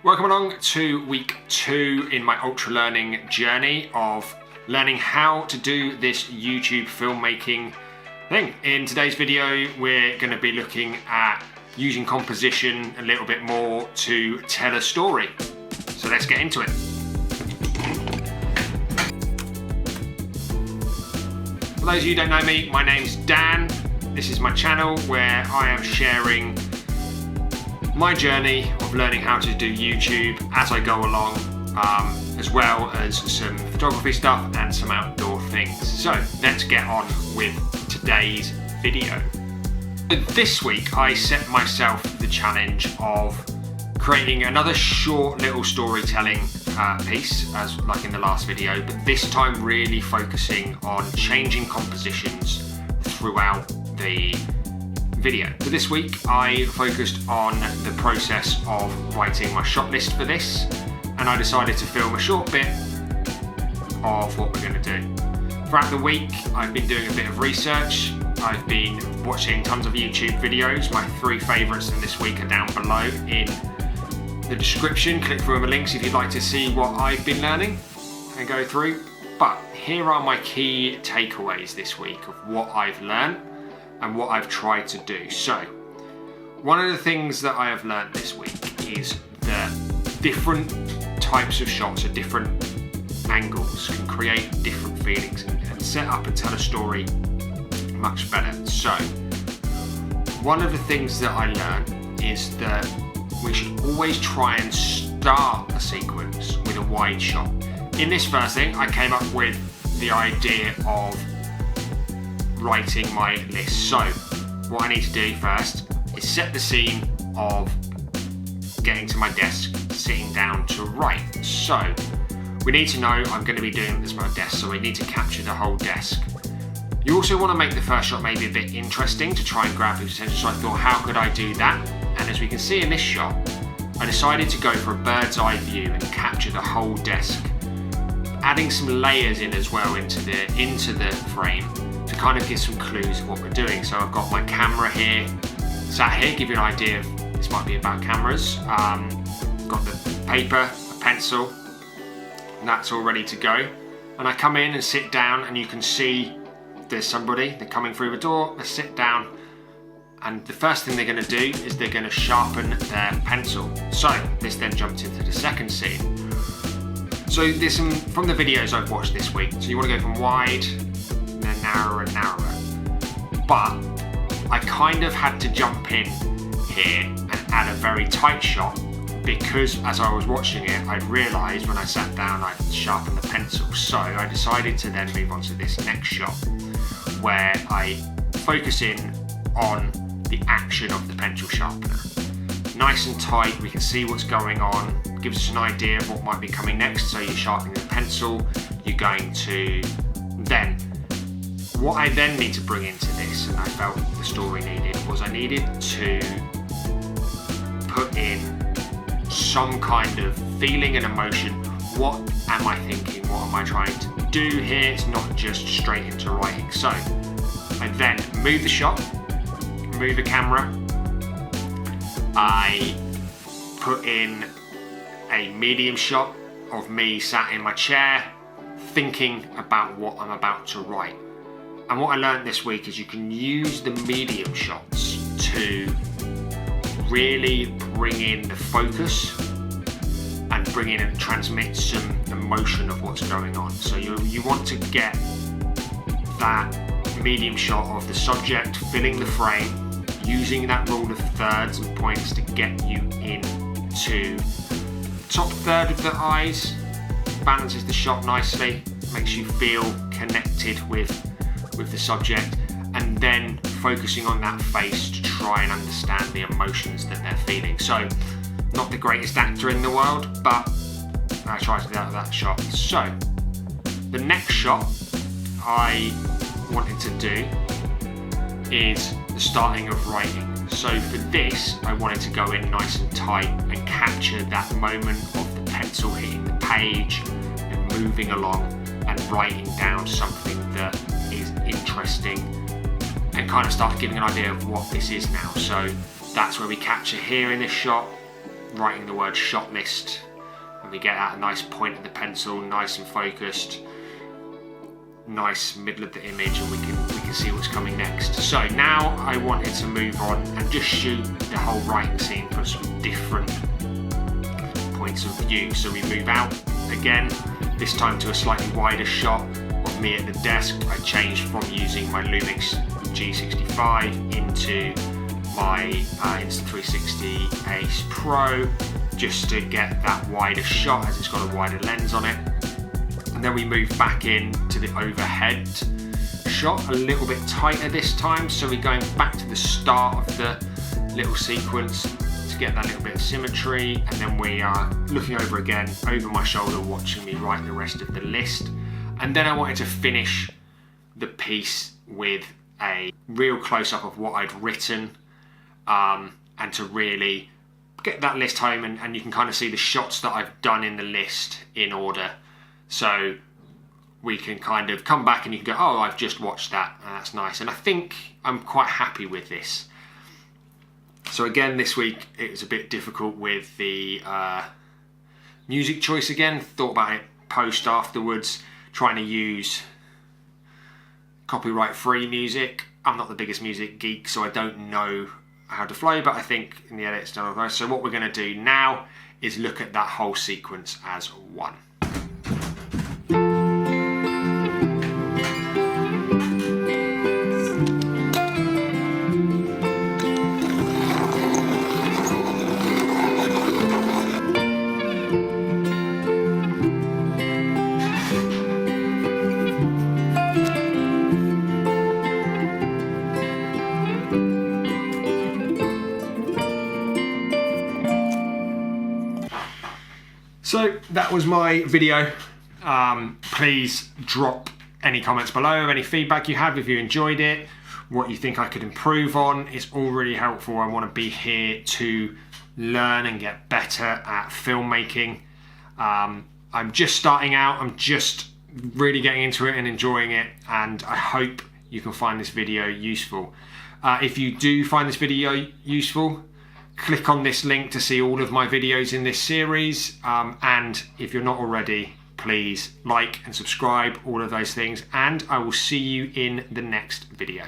Welcome along to week 2 in my ultra learning journey of learning how to do this YouTube filmmaking thing. In today's video, we're going to be looking at using composition a little bit more to tell a story. So let's get into it. For those of you who don't know me, my name's Dan. This is my channel where I am sharing my journey of learning how to do YouTube as I go along, as well as some photography stuff and some outdoor things. So let's get on with today's video. This week I set myself the challenge of creating another short little storytelling piece, as like in the last video, but this time really focusing on changing compositions throughout the video. For this week I focused on the process of writing my shot list for this, and I decided to film a short bit of what we're going to do. Throughout the week I've been doing a bit of research, I've been watching tons of YouTube videos. My 3 favourites from this week are down below in the description. Click through the links if you'd like to see what I've been learning and go through. But here are my key takeaways this week of what I've learned and what I've tried to do. So, one of the things that I have learned this week is that different types of shots at different angles can create different feelings and set up and tell a story much better. So, one of the things that I learned is that we should always try and start a sequence with a wide shot. In this first thing, I came up with the idea of writing my list. So what I need to do first is set the scene of getting to my desk, sitting down to write. So we need to know I'm going to be doing this on my desk, so we need to capture the whole desk. You also want to make the first shot maybe a bit interesting to try and grab people's attention, so I thought, how could I do that? And as we can see in this shot, I decided to go for a bird's eye view and capture the whole desk, adding some layers in as well into the frame to kind of give some clues of what we're doing. So I've got my camera here, sat here, give you an idea of this might be about cameras. Got the paper, a pencil, and that's all ready to go. And I come in and sit down, and you can see there's somebody, they're coming through the door, they sit down, and the first thing they're going to do is they're going to sharpen their pencil. So this then jumps into the second scene. So there's some from the videos I've watched this week. So you want to go from wide, then narrower and narrower. But I kind of had to jump in here and add a very tight shot, because as I was watching it, I'd realised when I sat down I'd sharpened the pencil. So I decided to then move on to this next shot, where I focus in on the action of the pencil sharpener. Nice and tight, we can see what's going on, gives us an idea of what might be coming next. So you're sharpening the pencil, you're going to then, what I then need to bring into this, and I felt the story needed, was I needed to put in some kind of feeling and emotion. What am I thinking? What am I trying to do here? It's not just straight into writing. So I then move the shot, move the camera, I put in a medium shot of me sat in my chair thinking about what I'm about to write. And what I learned this week is you can use the medium shots to really bring in the focus and bring in and transmit some emotion of what's going on. So you want to get that medium shot of the subject filling the frame, using that rule of thirds and points to get you into top third of the eyes, balances the shot nicely, makes you feel connected with the subject, and then focusing on that face to try and understand the emotions that they're feeling. So, not the greatest actor in the world, but I tried to do that shot. So, the next shot I wanted to do is the starting of writing. So for this, I wanted to go in nice and tight and capture that moment of the pencil hitting the page and moving along and writing down something that is interesting, and kind of start giving an idea of what this is now. So that's where we capture here in this shot writing the word shot list, and we get at a nice point of the pencil, nice and focused, nice middle of the image, and we can see what's coming next. So now I wanted to move on and just shoot the whole writing scene from some different points of view. So we move out again, this time to a slightly wider shot of me at the desk. I changed from using my Lumix G65 into my Insta360 Ace Pro, just to get that wider shot as it's got a wider lens on it. And then we move back in to the overhead shot, a little bit tighter this time, so we're going back to the start of the little sequence to get that little bit of symmetry, and then we are looking over again, over my shoulder, watching me write the rest of the list. And then I wanted to finish the piece with a real close-up of what I'd written, and to really get that list home, and you can kind of see the shots that I've done in the list in order. So we can kind of come back and you can go, oh, I've just watched that, and that's nice. And I think I'm quite happy with this. So again, this week it was a bit difficult with the music choice again. Thought about it post afterwards, trying to use copyright-free music. I'm not the biggest music geek, so I don't know how to flow, but I think in the edit it's done all right. So what we're going to do now is look at that whole sequence as one. So that was my video. Please drop any comments below, any feedback you have, if you enjoyed it, what you think I could improve on. It's all really helpful. I want to be here to learn and get better at filmmaking. I'm just starting out. I'm just really getting into it and enjoying it, and I hope you can find this video useful. If you do find this video useful, click on this link to see all of my videos in this series, and if you're not already, please like and subscribe, all of those things, and I will see you in the next video.